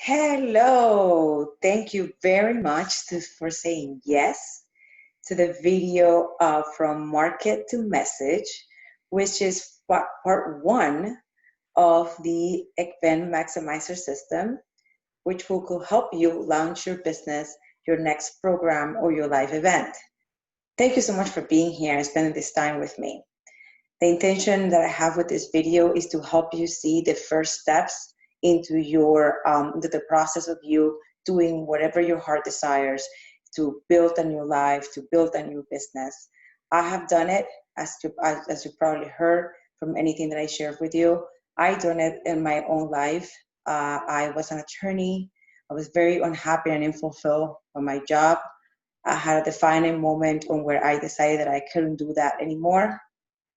Hello, thank you very much for saying yes to the video from market to message, which is part one of the Event Maximizer system, which will help you launch your business, your next program, or your live event. Thank you so much for being here and spending this time with me. The intention that I have with this video is to help you see the first steps into the process of you doing whatever your heart desires to build a new life, to build a new business. I have done it, as you probably heard from anything that I shared with you. I done it in my own life. I was an attorney. I was very unhappy and unfulfilled on my job. I had a defining moment on where I decided that I couldn't do that anymore,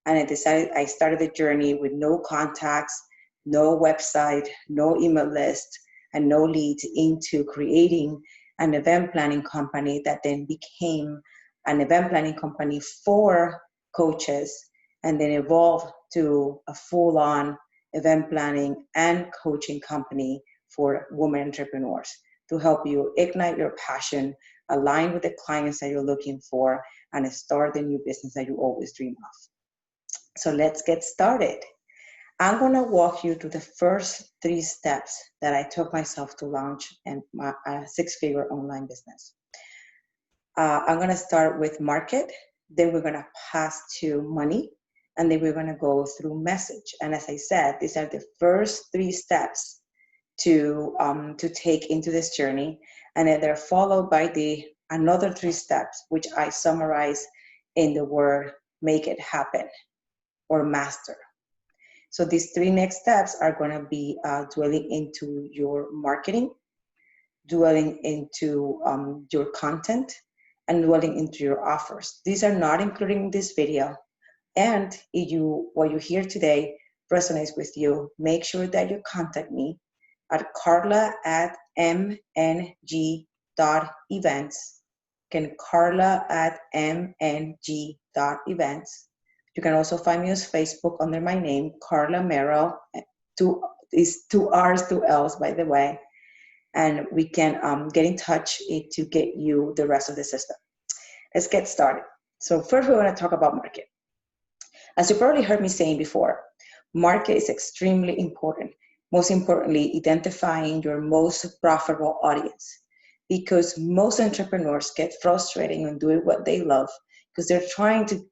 and I started the journey with no contacts, no website, no email list, and no leads into creating an event planning company that then became an event planning company for coaches and then evolved to a full-on event planning and coaching company for women entrepreneurs to help you ignite your passion, align with the clients that you're looking for, and start the new business that you always dream of. So let's get started. I'm going to walk you through the first 3 steps that I took myself to launch my six-figure online business. I'm going to start with market, then we're going to pass to money, and then we're going to go through message. And as I said, these are the first 3 steps to take into this journey, and then they're followed by another 3 steps, which I summarize in the word make it happen or master. So these 3 next steps are going to be dwelling into your marketing, dwelling into your content, and dwelling into your offers. These are not included in this video. And if what you hear today resonates with you, make sure that you contact me at carla@mng.events. Again, carla@mng.events. You can also find me on Facebook under my name, Carla Merrill. Two R's, 2 L's, by the way. And we can get in touch to get you the rest of the system. Let's get started. So first, we want to talk about market. As you probably heard me saying before, market is extremely important. Most importantly, identifying your most profitable audience, because most entrepreneurs get frustrated on doing what they love because they're trying to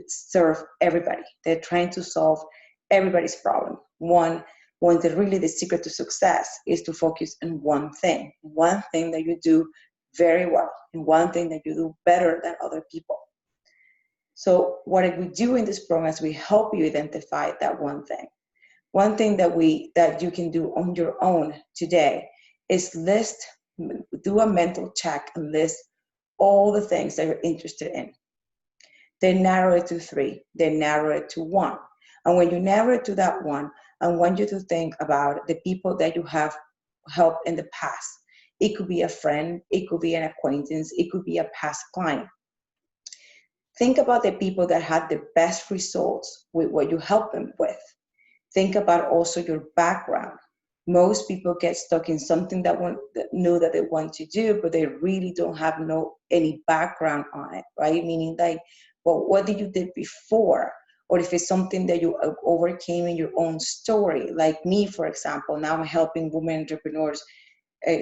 serve everybody. They're trying to solve everybody's problem. When the secret to success is to focus on one thing that you do very well, and one thing that you do better than other people. So what we do in this program is we help you identify that one thing. One thing that you can do on your own today is do a mental check and list all the things that you're interested in. Then narrow it to 3, then narrow it to 1. And when you narrow it to that 1, I want you to think about the people that you have helped in the past. It could be a friend, it could be an acquaintance, it could be a past client. Think about the people that had the best results with what you helped them with. Think about also your background. Most people get stuck in something that they want to do, but they really don't have any background on it, right? Meaning like, well, what did you do before? Or if it's something that you overcame in your own story, like me, for example. Now I'm helping women entrepreneurs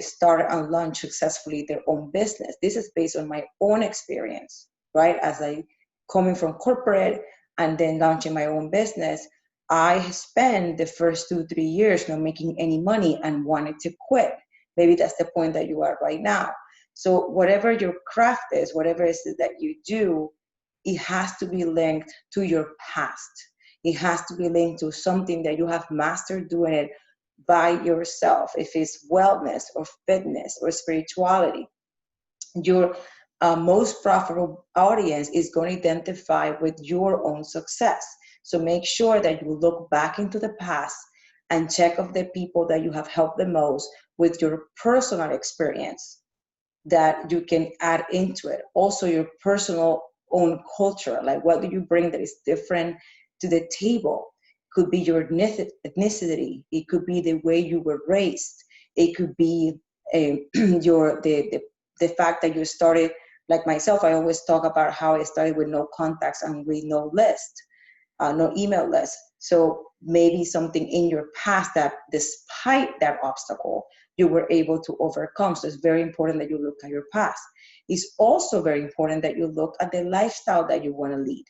start and launch successfully their own business. This is based on my own experience, right? As I coming from corporate and then launching my own business, I spent the first 2-3 years not making any money and wanted to quit. Maybe that's the point that you are right now. So whatever your craft is, whatever it is that you do, it has to be linked to your past. It has to be linked to something that you have mastered doing it by yourself. If it's wellness or fitness or spirituality, your most profitable audience is going to identify with your own success. So make sure that you look back into the past and check of the people that you have helped the most with your personal experience that you can add into it. Also your personal own culture, like what do you bring that is different to the table? Could be your ethnicity, it could be the way you were raised, It could be the fact that you started, like myself, I always talk about how I started with no contacts and with no list, no email list. So maybe something in your past that despite that obstacle, you were able to overcome. So it's very important that you look at your past. It's also very important that you look at the lifestyle that you want to lead.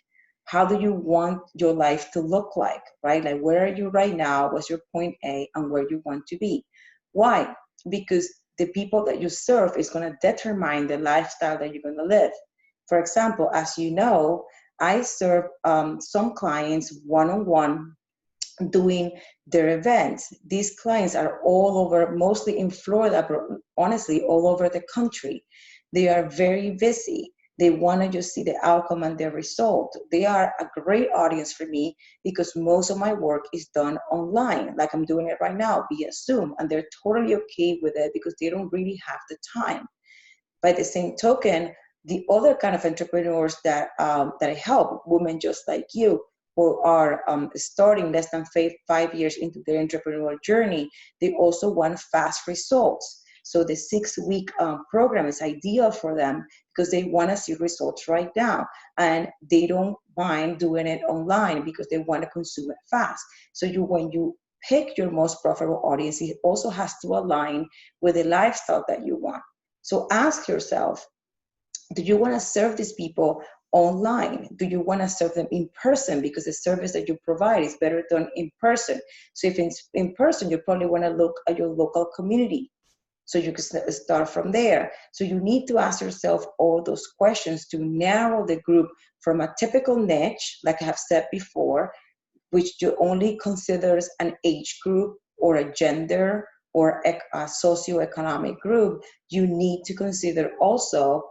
How do you want your life to look like, right? Like, where are you right now? What's your point A and where you want to be? Why? Because the people that you serve is going to determine the lifestyle that you're going to live. For example, as you know, I serve some clients one-on-one doing their events. These clients are all over, mostly in Florida, but honestly, all over the country. They are very busy. They want to just see the outcome and the result. They are a great audience for me because most of my work is done online, like I'm doing it right now via Zoom, and they're totally okay with it because they don't really have the time. By the same token, the other kind of entrepreneurs that I help, women just like you, who are starting less than 5 years into their entrepreneurial journey, they also want fast results. So the 6-week program is ideal for them because they want to see results right now, and they don't mind doing it online because they want to consume it fast. So when you pick your most profitable audience, it also has to align with the lifestyle that you want. So ask yourself, do you want to serve these people online? Do you want to serve them in person? Because the service that you provide is better done in person. So if it's in person, you probably want to look at your local community. So you can start from there. So you need to ask yourself all those questions to narrow the group from a typical niche, like I have said before, which you only considers an age group or a gender or a socioeconomic group. You need to consider also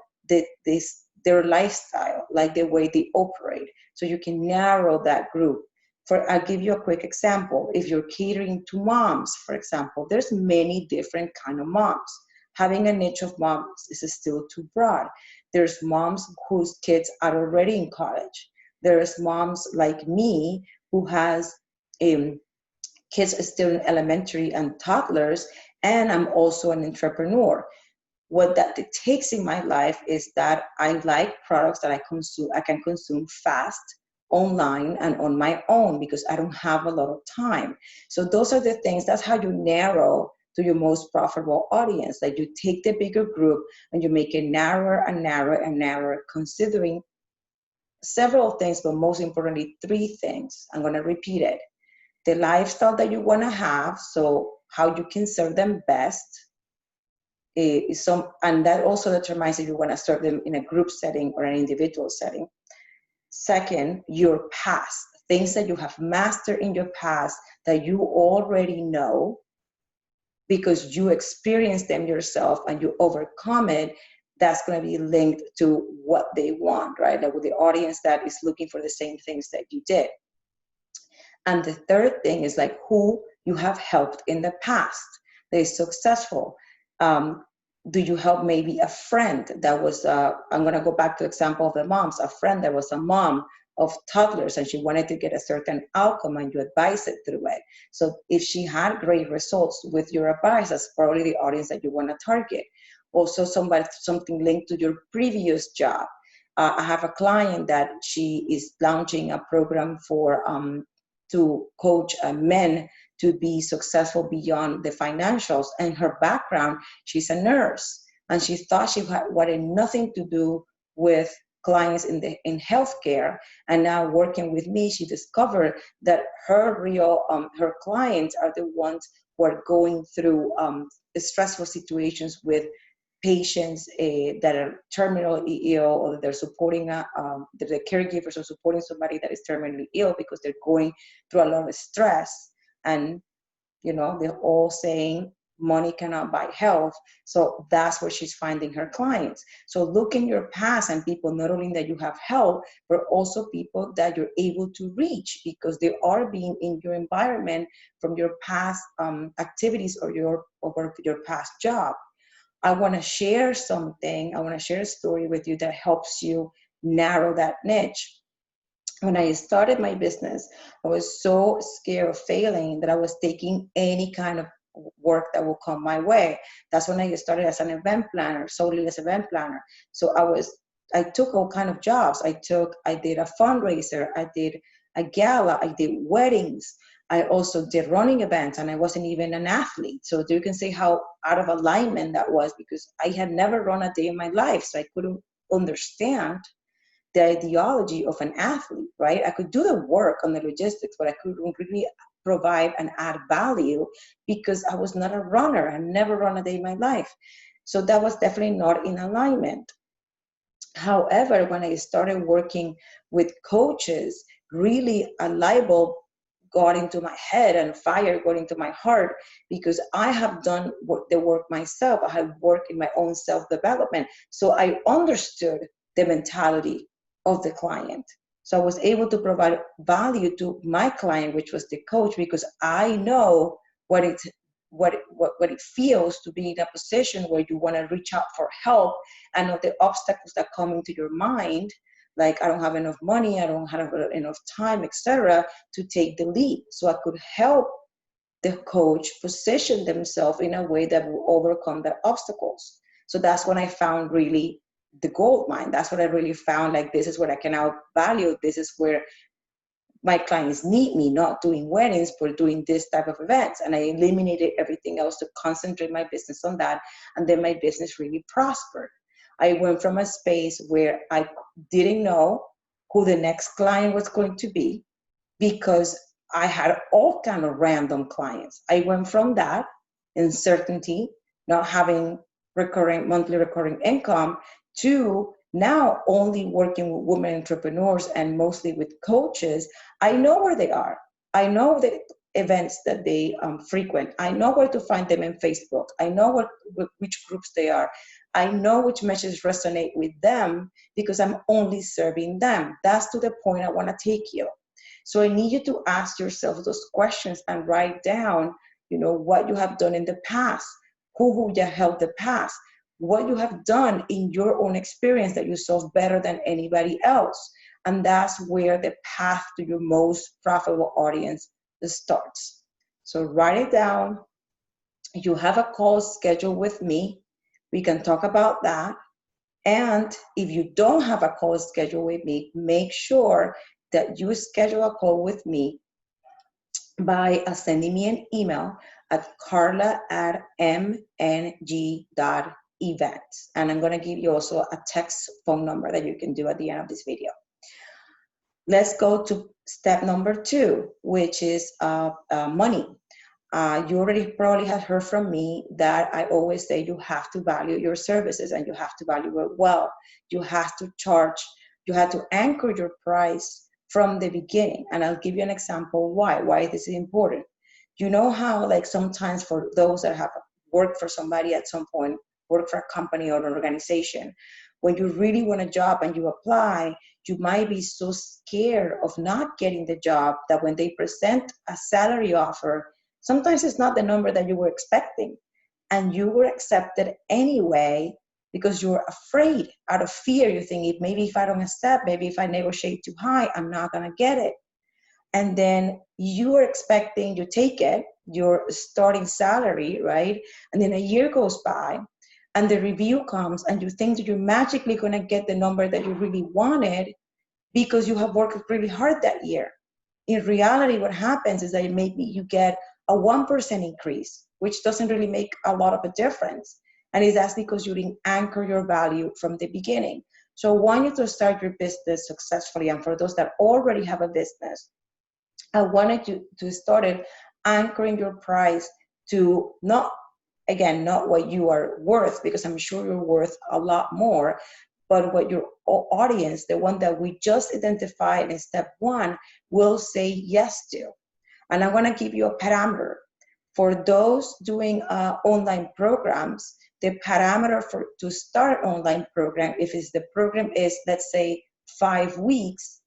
their lifestyle, like the way they operate. So you can narrow that group. I'll give you a quick example. If you're catering to moms, for example, there's many different kind of moms. Having a niche of moms is still too broad. There's moms whose kids are already in college. There's moms like me who has kids still in elementary and toddlers, and I'm also an entrepreneur. What that it takes in my life is that I like products that I can consume fast online and on my own because I don't have a lot of time. So those are the things, that's how you narrow to your most profitable audience. Like, you take the bigger group and you make it narrower and narrower and narrower, considering several things, but most importantly, 3 things. I'm going to repeat it. The lifestyle that you want to have, so how you can serve them best, and that also determines if you want to serve them in a group setting or an individual setting. Second, your past, things that you have mastered in your past that you already know because you experienced them yourself and you overcome it. That's going to be linked to what they want, right? Like with the audience that is looking for the same things that you did. And the third thing is like who you have helped in the past that is successful. Do you help maybe a friend that was, I'm going to go back to the example of the moms, a friend that was a mom of toddlers and she wanted to get a certain outcome and you advise it through it. So if she had great results with your advice, that's probably the audience that you want to target. Also something linked to your previous job. I have a client that she is launching a program for to coach men to be successful beyond the financials. And her background, she's a nurse, and she thought she wanted nothing to do with clients in healthcare. And now working with me, she discovered that her clients are the ones who are going through stressful situations with patients that are terminally ill, or that they're supporting the caregivers are supporting somebody that is terminally ill because they're going through a lot of stress. And they're all saying money cannot buy health. So that's where she's finding her clients. So look in your past and people not only that you have helped, but also people that you're able to reach because they are being in your environment from your past activities or your past job. I want to share something. I want to share a story with you that helps you narrow that niche. When I started my business, I was so scared of failing that I was taking any kind of work that will come my way. That's when I started as an event planner, solely as an event planner. So I took all kind of jobs. I did a fundraiser, I did a gala, I did weddings. I also did running events, and I wasn't even an athlete. So you can see how out of alignment that was, because I had never run a day in my life. So I couldn't understand the ideology of an athlete, right? I could do the work on the logistics, but I couldn't really provide and add value because I was not a runner. I never run a day in my life. So that was definitely not in alignment. However, when I started working with coaches, really a light bulb got into my head and fire got into my heart, because I have done the work myself. I have worked in my own self-development. So I understood the mentality of the client. So I was able to provide value to my client, which was the coach, because I know what it feels to be in a position where you want to reach out for help, and know the obstacles that come into your mind, like I don't have enough money, I don't have enough time, etc., to take the lead. So I could help the coach position themselves in a way that will overcome their obstacles. So that's when I found really the gold mine. That's what I really found, like, this is what I can out value. This is where my clients need me, not doing weddings, but doing this type of events. And I eliminated everything else to concentrate my business on that. And then my business really prospered. I went from a space where I didn't know who the next client was going to be, because I had all kind of random clients. I went from that uncertainty, not having monthly recurring income, to now only working with women entrepreneurs and mostly with coaches. I know where they are. I know the events that they frequent. I know where to find them in Facebook. I know which groups they are. I know which messages resonate with them, because I'm only serving them. That's to the point I want to take you. So I need you to ask yourself those questions and write down, what you have done in the past, who you helped the past, what you have done in your own experience that you solve better than anybody else. And that's where the path to your most profitable audience starts. So write it down. You have a call scheduled with me. We can talk about that. And if you don't have a call scheduled with me, make sure that you schedule a call with me by sending me an email at carla@mng.events. And I'm going to give you also a text phone number that you can do at the end of this video. Let's go to step number 2, which is money. You already probably have heard from me that I always say you have to value your services, and you have to value it well. You have to charge, you have to anchor your price from the beginning. And I'll give you an example why this is important. You know how, like, sometimes for those that have worked for somebody at some point, work for a company or an organization, when you really want a job and you apply, you might be so scared of not getting the job that when they present a salary offer, sometimes it's not the number that you were expecting, and you were accepted anyway because you're afraid. Out of fear, you think, maybe if I don't accept, maybe if I negotiate too high, I'm not going to get it. And then you are expecting, you take it, your starting salary, right? And then a year goes by and the review comes, and you think that you're magically going to get the number that you really wanted because you have worked really hard that year. In reality, what happens is that maybe you get a 1% increase, which doesn't really make a lot of a difference. And that's because you didn't anchor your value from the beginning. So I want you to start your business successfully. And for those that already have a business, I wanted you to start it anchoring your price to not what you are worth, because I'm sure you're worth a lot more, but what your audience, the one that we just identified in step 1, will say yes to. And I'm going to give you a parameter. For those doing online programs, the parameter to start an online program, if the program is, let's say, 5 weeks,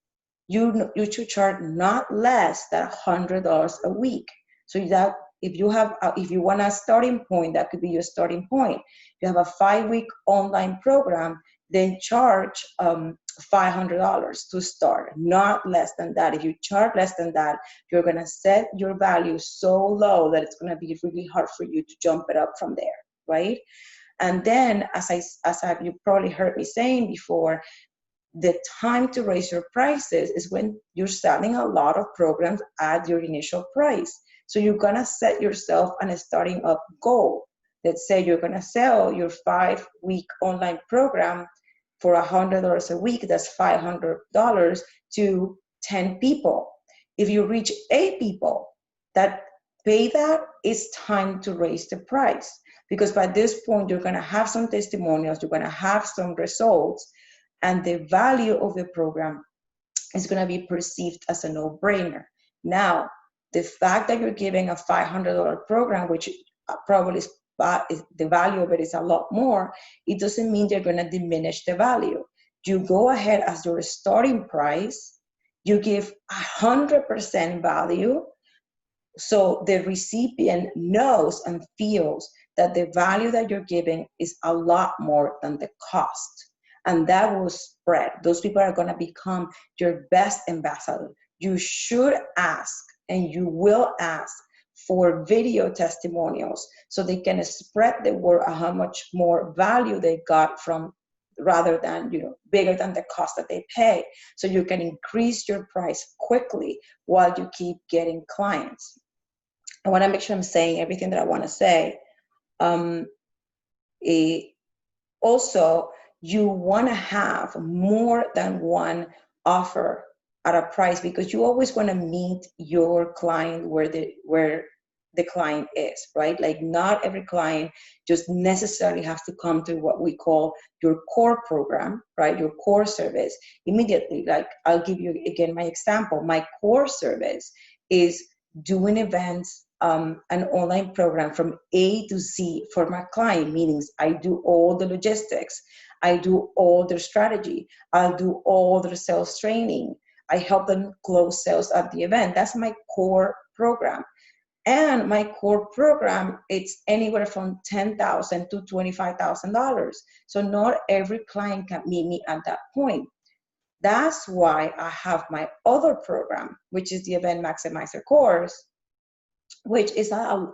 you should charge not less than $100 a week. So that if you want a starting point, that could be your starting point. If you have a 5-week online program, then charge $500 to start, not less than that. If you charge less than that, you're going to set your value so low that it's going to be really hard for you to jump it up from there, right? And then, you probably heard me saying before, the time to raise your prices is when you're selling a lot of programs at your initial price. So you're going to set yourself a starting up goal. Let's say you're going to sell your 5-week online program for $100 a week. That's $500 to 10 people. If you reach 8 people that pay that, it's time to raise the price. Because by this point, you're going to have some testimonials, you're going to have some results, and the value of the program is going to be perceived as a no-brainer. Now, the fact that you're giving a $500 program, which probably is, the value of it is a lot more, it doesn't mean they're going to diminish the value. You go ahead as your starting price, you give 100% value, so the recipient knows and feels that the value that you're giving is a lot more than the cost. And that will spread. Those people are going to become your best ambassador. You should ask, and you will ask, for video testimonials so they can spread the word of how much more value they got from, rather than, bigger than the cost that they pay. So you can increase your price quickly while you keep getting clients. I want to make sure I'm saying everything that I want to say. Also, you want to have more than one offer at a price, because you always want to meet your client where the client is, right? Like, not every client just necessarily has to come to what we call your core program, right? Your core service immediately. Like, I'll give you again my example. My core service is doing events, an online program from A to Z for my client, meaning I do all the logistics, I do all their strategy, I'll do all their sales training, I help them close sales at the event. That's my core program. And my core program, it's anywhere from $10,000 to $25,000. So not every client can meet me at that point. That's why I have my other program, which is the Event Maximizer course, which is a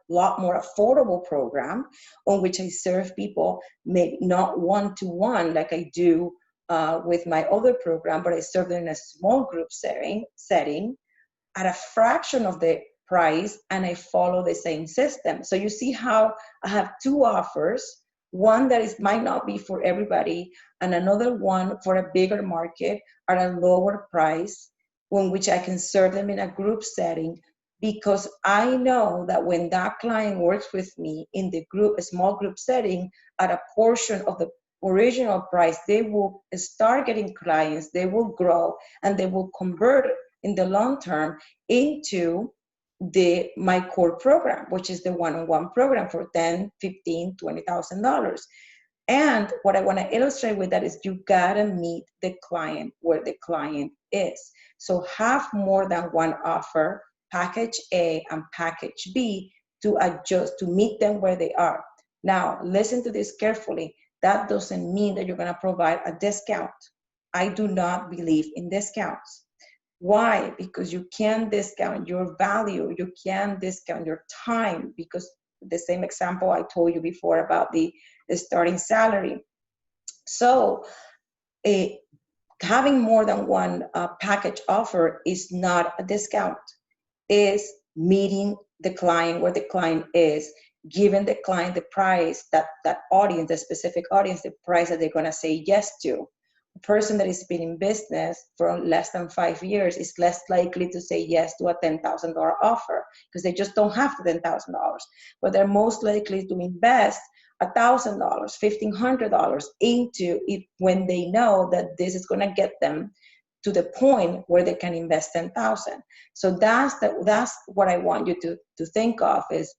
lot more affordable program, on which I serve people, maybe not one-to-one like I do with my other program, but I serve them in a small group setting at a fraction of the price, and I follow the same system. So you see how I have 2 offers, one that might not be for everybody, and another one for a bigger market at a lower price, on which I can serve them in a group setting, because I know that when that client works with me in the group, a small group setting, at a portion of the original price, they will start getting clients, they will grow, and they will convert in the long term into my core program, which is the one-on-one program for $10,000, $15,000, $20,000. And what I want to illustrate with that is you gotta meet the client where the client is. So have more than one offer, package A and package B, to adjust, to meet them where they are. Now, listen to this carefully. That doesn't mean that you're going to provide a discount. I do not believe in discounts. Why? Because you can't discount your value. You can't discount your time, because the same example I told you before about the starting salary. So having more than one package offer is not a discount. Is meeting the client where the client is, giving the client the price, that audience, the specific audience, the price that they're going to say yes to. A person that has been in business for less than 5 years is less likely to say yes to a $10,000 offer, because they just don't have the $10,000. But they're most likely to invest $1,000, $1,500 into it when they know that this is going to get them to the point where they can invest $10,000. So that's what I want you to think of, is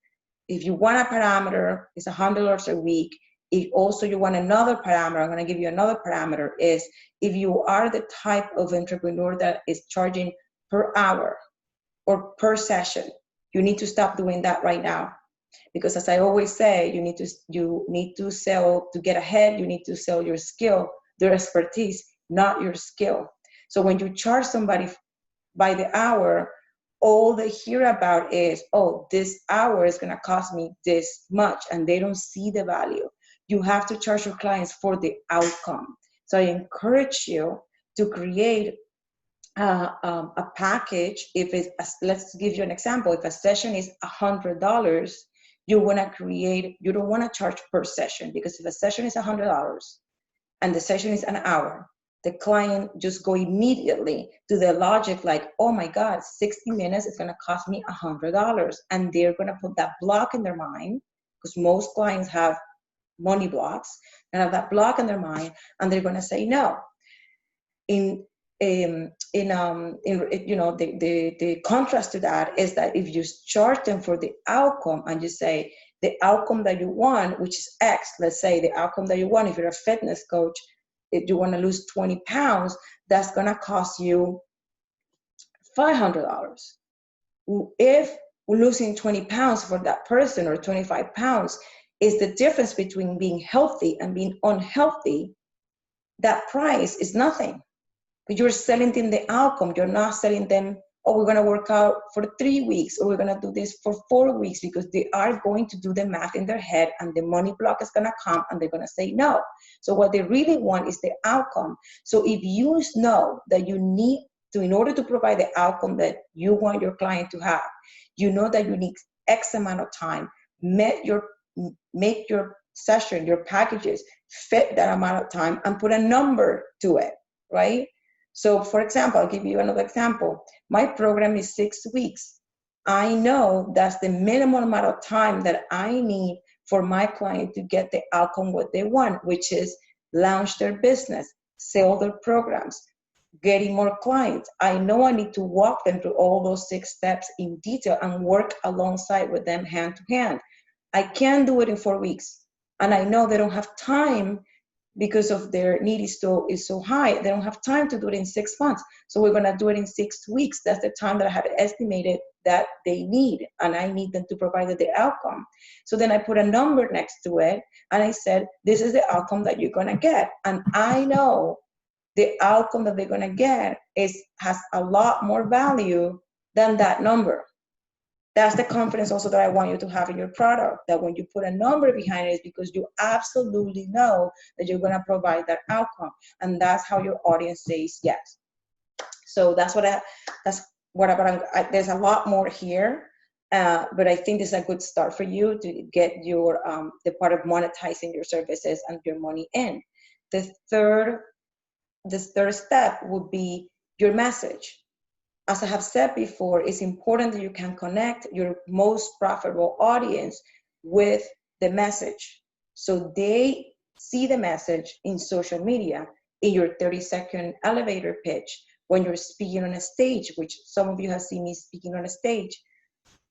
if you want a parameter, it's $100 a week. If also you want another parameter, I'm going to give you another parameter, is if you are the type of entrepreneur that is charging per hour or per session, you need to stop doing that right now. Because as I always say, you need to sell to get ahead. You need to sell your skill, your expertise not your skill. So when you charge somebody by the hour, all they hear about is, oh, this hour is going to cost me this much, and they don't see the value. You have to charge your clients for the outcome. So I encourage you to create a package. If it's, let's give you an example, if a session is $100, you want to create, you don't want to charge per session, because if a session is $100 and the session is an hour, the client just go immediately to the logic like, oh my God, 60 minutes is going to cost me $100. And they're going to put that block in their mind, because most clients have money blocks and have that block in their mind, and they're going to say no. The contrast to that is that if you charge them for the outcome and you say the outcome that you want, which is X, let's say the outcome that you want, if you're a fitness coach, if you want to lose 20 pounds, that's going to cost you $500. If losing 20 pounds for that person, or 25 pounds, is the difference between being healthy and being unhealthy, that price is nothing. But you're selling them the outcome. You're not selling them, oh, we're going to work out for 3 weeks, or we're going to do this for 4 weeks, because they are going to do the math in their head, and the money block is going to come, and they're going to say no. So what they really want is the outcome. So if you know that you need to, in order to provide the outcome that you want your client to have, you know that you need X amount of time, make your session, your packages fit that amount of time, and put a number to it, right? So for example, I'll give you another example. My program is 6 weeks. I know that's the minimum amount of time that I need for my client to get the outcome what they want, which is launch their business, sell their programs, getting more clients. I know I need to walk them through all those 6 steps in detail and work alongside with them hand to hand. I can't do it in 4 weeks. And I know they don't have time, because of their need is so high. They don't have time to do it in 6 months. So we're going to do it in 6 weeks. That's the time that I have estimated that they need, and I need them to provide the outcome. So then I put a number next to it, and I said, this is the outcome that you're going to get. And I know the outcome that they're going to get has a lot more value than that number. That's the confidence also that I want you to have in your product, that when you put a number behind it, it's because you absolutely know that you're going to provide that outcome. And that's how your audience says yes. So there's a lot more here, but I think this is a good start for you to get your, the part of monetizing your services and your money in. The third step would be your message. As I have said before, it's important that you can connect your most profitable audience with the message. So they see the message in social media, in your 30-second elevator pitch, when you're speaking on a stage, which some of you have seen me speaking on a stage,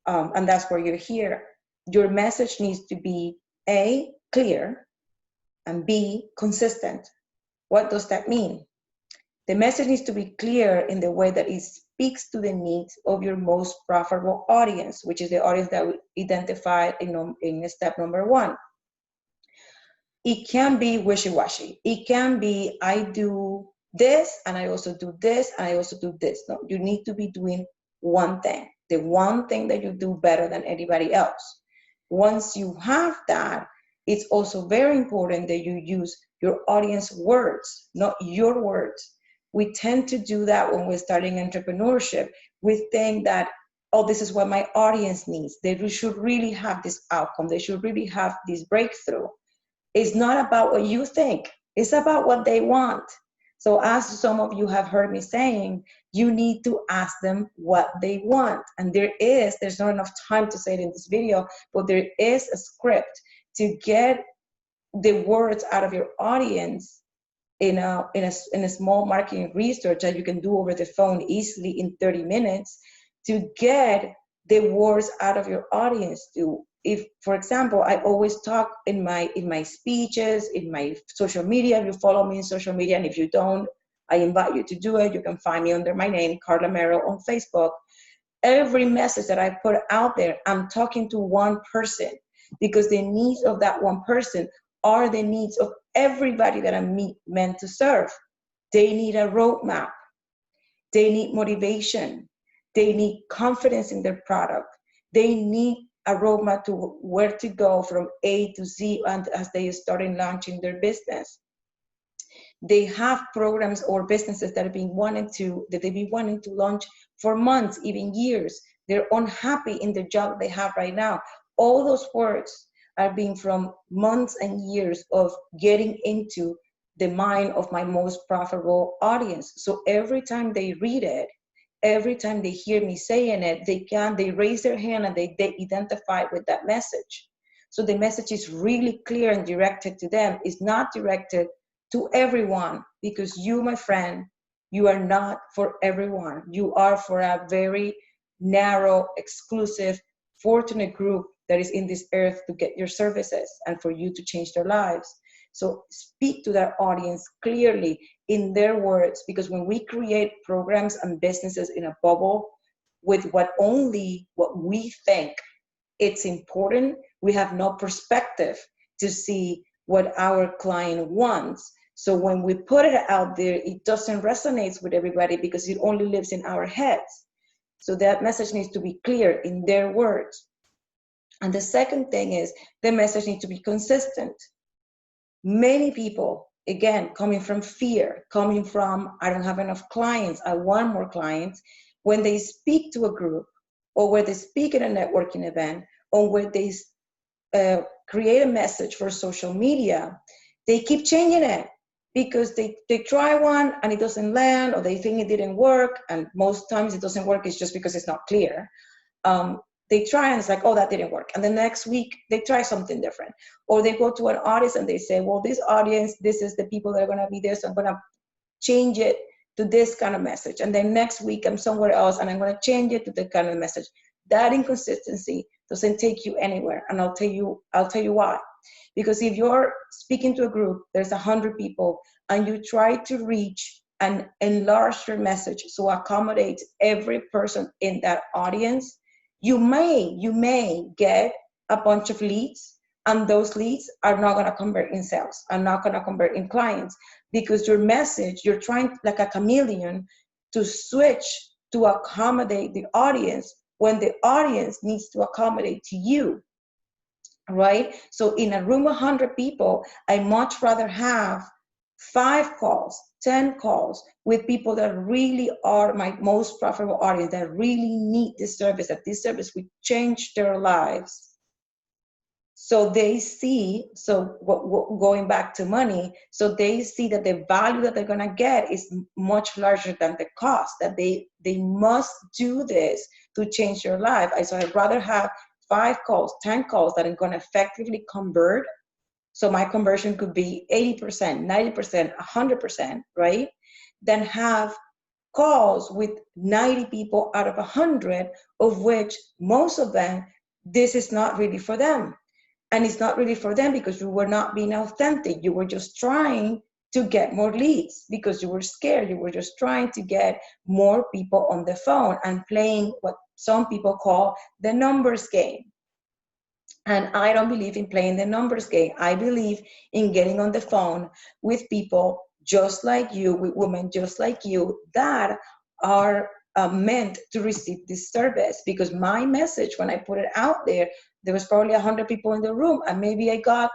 and that's where you're here. Your message needs to be A, clear, and B, consistent. What does that mean? The message needs to be clear in the way that it speaks to the needs of your most profitable audience, which is the audience that we identified in step number 1. It can be wishy-washy. It can be, I do this, and I also do this, and I also do this. No, you need to be doing one thing, the one thing that you do better than anybody else. Once you have that, it's also very important that you use your audience words, not your words. We tend to do that when we're starting entrepreneurship. We think that, oh, this is what my audience needs. They should really have this outcome. They should really have this breakthrough. It's not about what you think. It's about what they want. So as some of you have heard me saying, you need to ask them what they want. And there's not enough time to say it in this video, but there is a script to get the words out of your audience in a small marketing research that you can do over the phone easily in 30 minutes to get the words out of your audience. If, for example, I always talk in my speeches, in my social media. If you follow me in social media, and if you don't, I invite you to do it. You can find me under my name, Carla Merrill, on Facebook. Every message that I put out there, I'm talking to one person, because the needs of that one person are the needs of everybody that I'm meant to serve. They need a roadmap. They need motivation. They need confidence in their product. They need a roadmap to where to go from A to Z and as they start launching their business. They have programs or businesses that they've been wanting to launch for months, even years. They're unhappy in the job they have right now. All those words are being from months and years of getting into the mind of my most profitable audience. So every time they read it, every time they hear me saying it, they raise their hand and they identify with that message. So the message is really clear and directed to them. It's not directed to everyone, because you, my friend, you are not for everyone. You are for a very narrow, exclusive, fortunate group that is in this earth to get your services and for you to change their lives. So speak to that audience clearly in their words, because when we create programs and businesses in a bubble with what we think it's important, we have no perspective to see what our client wants. So when we put it out there, it doesn't resonate with everybody because it only lives in our heads. So that message needs to be clear in their words. And the second thing is the message needs to be consistent. Many people, again, coming from fear, coming from, I don't have enough clients, I want more clients, when they speak to a group or where they speak at a networking event or where they create a message for social media, they keep changing it because they try one and it doesn't land, or they think it didn't work, and most times it doesn't work, it's just because it's not clear. They try and it's like, oh, that didn't work. And the next week they try something different. Or they go to an audience and they say, well, this audience, this is the people that are gonna be there, so I'm gonna change it to this kind of message. And then next week I'm somewhere else and I'm gonna change it to the kind of message. That inconsistency doesn't take you anywhere. And I'll tell you why. Because if you're speaking to a group, there's 100 people, and you try to reach and enlarge your message so accommodate every person in that audience, you may get a bunch of leads, and those leads are not going to convert in sales, are not going to convert in clients, because your message, you're trying like a chameleon to switch to accommodate the audience when the audience needs to accommodate to you, right? So in a room of 100 people, I much rather have 5 calls, 10 calls with people that really are my most profitable audience, that really need this service, that this service will change their lives. So they see, going back to money, so they see that the value that they're gonna get is much larger than the cost, that they must do this to change their life. So I'd rather have 5 calls, 10 calls that are gonna effectively convert. So my conversion could be 80%, 90%, 100%, right? Then have calls with 90 people out of 100, of which most of them, this is not really for them. And it's not really for them because you were not being authentic. You were just trying to get more leads because you were scared. You were just trying to get more people on the phone and playing what some people call the numbers game. And I don't believe in playing the numbers game. I believe in getting on the phone with people just like you, with women just like you, that are meant to receive this service. Because my message, when I put it out there, there was probably 100 people in the room, and maybe I got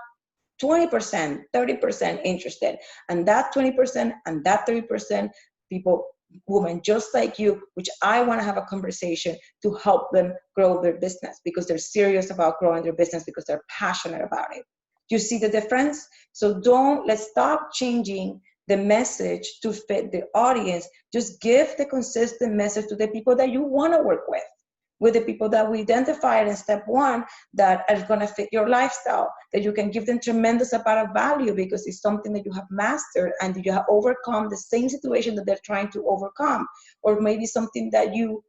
20%, 30% interested. And that 20% and that 30% people, women just like you, which I want to have a conversation to help them grow their business because they're serious about growing their business, because they're passionate about it. You see the difference? So let's stop changing the message to fit the audience. Just give the consistent message to the people that you want to work with the people that we identified in step 1 that are going to fit your lifestyle, that you can give them tremendous amount of value because it's something that you have mastered and you have overcome the same situation that they're trying to overcome, or maybe something that you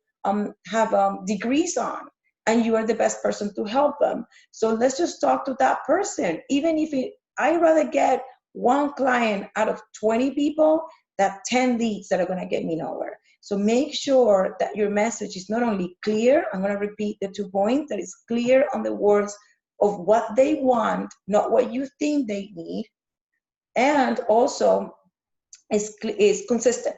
have degrees on and you are the best person to help them. So let's just talk to that person. Even if I'd rather get 1 client out of 20 people than 10 leads that are going to get me nowhere. So make sure that your message is not only clear, I'm going to repeat the 2 points, that it's clear on the words of what they want, not what you think they need. And also is consistent.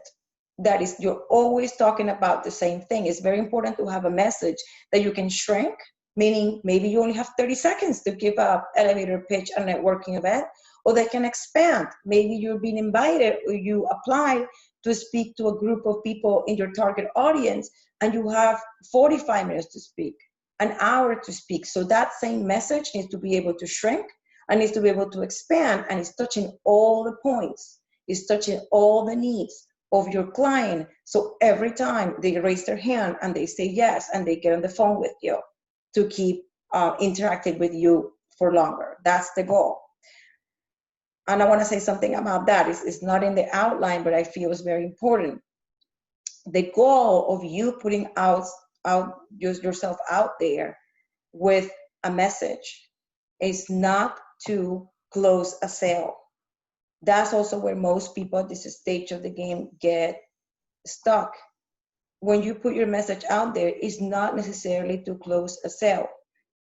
That is, you're always talking about the same thing. It's very important to have a message that you can shrink, meaning maybe you only have 30 seconds to give an elevator pitch at a networking event, or they can expand. Maybe you're being invited or you apply to speak to a group of people in your target audience, and you have 45 minutes to speak, an hour to speak. So that same message needs to be able to shrink and needs to be able to expand, and it's touching all the points. It's touching all the needs of your client. So every time they raise their hand and they say yes, and they get on the phone with you to keep interacting with you for longer. That's the goal. And I want to say something about that. It's not in the outline, but I feel it's very important. The goal of you putting yourself out there with a message is not to close a sale. That's also where most people at this stage of the game get stuck. When you put your message out there, it's not necessarily to close a sale.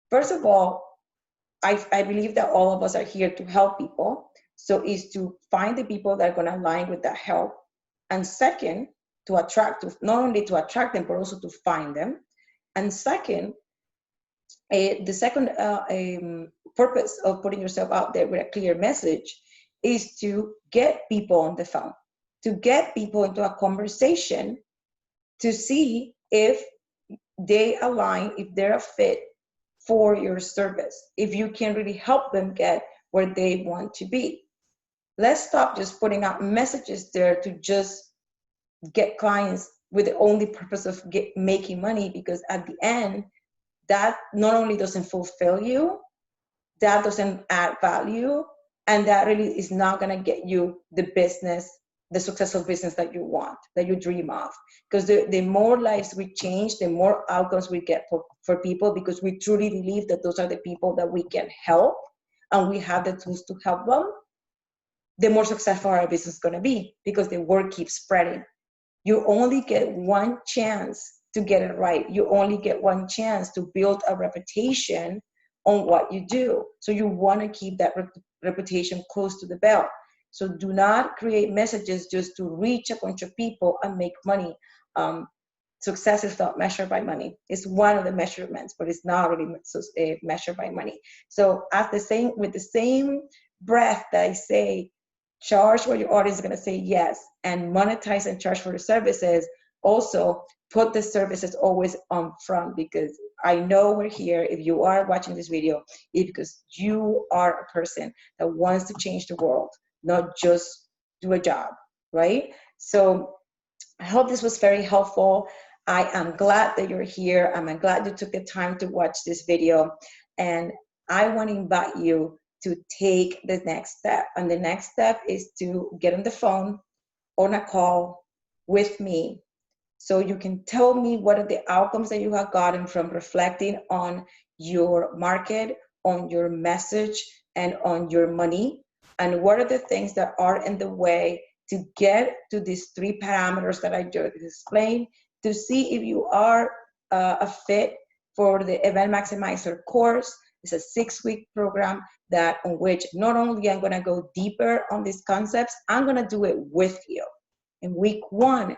First of all, I believe that all of us are here to help people. So it's to find the people that are going to align with that help. And second, not only to attract them, but also to find them. And second, the second purpose of putting yourself out there with a clear message is to get people on the phone, to get people into a conversation, to see if they align, if they're a fit for your service, if you can really help them get where they want to be. Let's stop just putting out messages there to just get clients with the only purpose of making money, because at the end, that not only doesn't fulfill you, that doesn't add value, and that really is not going to get you the business, the successful business that you want, that you dream of. Because the more lives we change, the more outcomes we get for people, because we truly believe that those are the people that we can help, and we have the tools to help them, the more successful our business is going to be, because the word keeps spreading. You only get one chance to get it right. You only get one chance to build a reputation on what you do. So you want to keep that reputation close to the belt. So do not create messages just to reach a bunch of people and make money. Success is not measured by money. It's one of the measurements, but it's not really measured by money. So with the same breath that I say, charge what your audience is going to say yes, and monetize and charge for the services, also put the services always on front, because I know we're here. If you are watching this video, it's because you are a person that wants to change the world, not just do a job, right? So I hope this was very helpful. I am glad that you're here. I'm glad you took the time to watch this video. And I want to invite you to take the next step. And the next step is to get on the phone, on a call with me, so you can tell me what are the outcomes that you have gotten from reflecting on your market, on your message, and on your money, and what are the things that are in the way to get to these 3 parameters that I just explained, to see if you are a fit for the Event Maximizer course. It's a 6-week program on which not only I'm going to go deeper on these concepts, I'm going to do it with you. In week 1,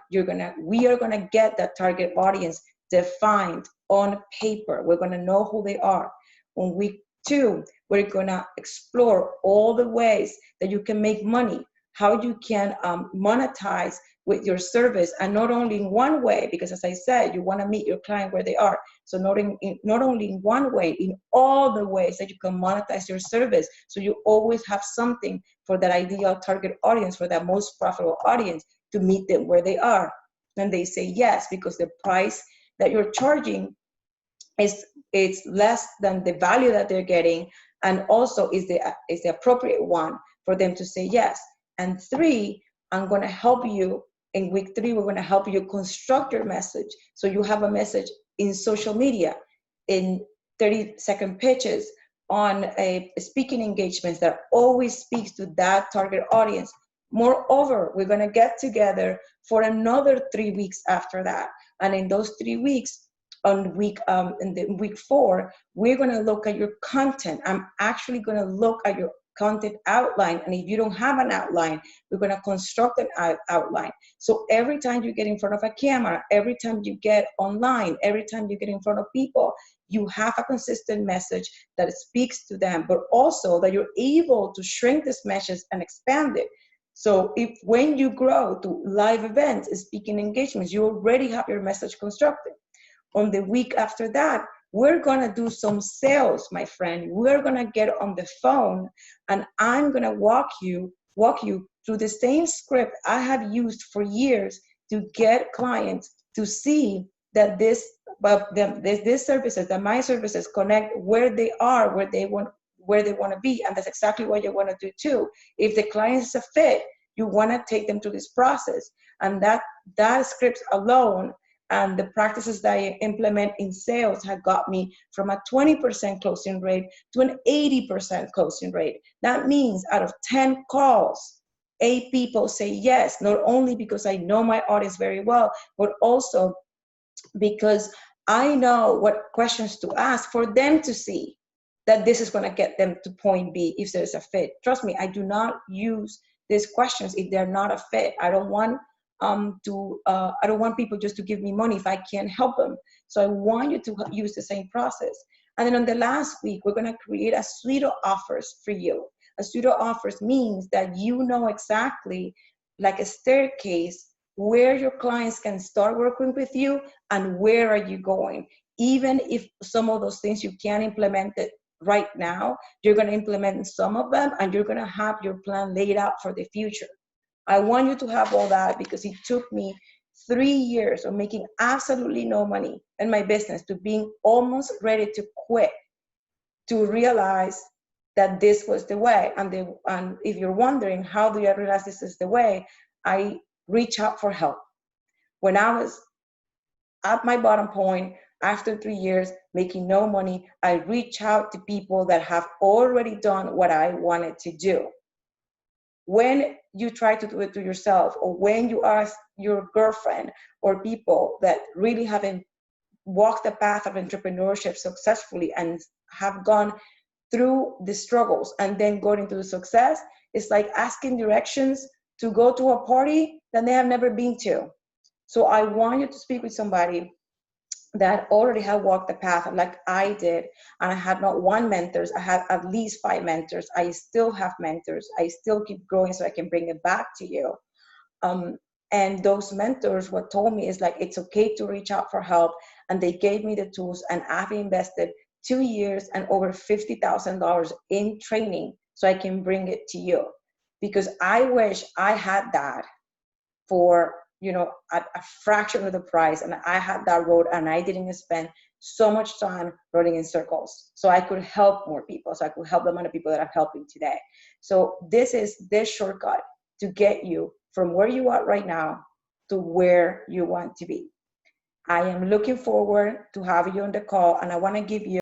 we are gonna get that target audience defined on paper. We're gonna know who they are. On week 2, we're gonna explore all the ways that you can make money, how you can monetize with your service, and not only in one way, because as I said, you wanna meet your client where they are. So not only in one way, in all the ways that you can monetize your service, so you always have something for that ideal target audience, for that most profitable audience, to meet them where they are. And they say yes, because the price that you're charging it's less than the value that they're getting, and also is the appropriate one for them to say yes. And 3, I'm going to help you. In week 3, we're going to help you construct your message, so you have a message in social media, in 30-second pitches, on a speaking engagements that always speaks to that target audience. Moreover, we're going to get together for another 3 weeks after that. And in those 3 weeks, in week 4, we're going to look at your content. I'm actually going to look at your content outline. And if you don't have an outline, we're going to construct an outline. So every time you get in front of a camera, every time you get online, every time you get in front of people, you have a consistent message that speaks to them, but also that you're able to shrink this message and expand it. So if when you grow to live events, speaking engagements, you already have your message constructed. On the week after that, we're gonna do some sales, my friend. We're gonna get on the phone and I'm gonna walk you through the same script I have used for years to get clients to see that these services, that my services connect where they are, where they want to be. And that's exactly what you want to do too. If the client is a fit, you want to take them through this process. And that script alone and the practices that I implement in sales have got me from a 20% closing rate to an 80% closing rate. That means out of 10 calls, 8 people say yes, not only because I know my audience very well, but also because I know what questions to ask for them to see that this is going to get them to point B if there's a fit. Trust me, I do not use these questions if they're not a fit. I don't want I don't want people just to give me money if I can't help them. So I want you to use the same process. And then on the last week, we're going to create a suite of offers for you. A suite of offers means that you know exactly, like a staircase, where your clients can start working with you and where are you going. Even if some of those things you can't implement it right now, you're going to implement some of them and you're going to have your plan laid out for the future. I want you to have all that because it took me 3 years of making absolutely no money in my business to being almost ready to quit to realize that this was the way. And if you're wondering, how do I realize this is the way? I reach out for help. When I was at my bottom point, after 3 years making no money, I reach out to people that have already done what I wanted to do. When you try to do it to yourself, or when you ask your girlfriend or people that really haven't walked the path of entrepreneurship successfully and have gone through the struggles and then going into the success, it's like asking directions to go to a party that they have never been to. So I want you to speak with somebody that already had walked the path like I did. And I had not one mentors, I had at least 5 mentors. I still have mentors. I still keep growing so I can bring it back to you. And those mentors, what told me is like, it's okay to reach out for help. And they gave me the tools, and I've invested 2 years and over $50,000 in training so I can bring it to you. Because I wish I had that for, a fraction of the price, and I had that road and I didn't spend so much time running in circles. So I could help more people. So I could help the amount of people that I'm helping today. So this is this shortcut to get you from where you are right now to where you want to be. I am looking forward to having you on the call, and I want to give you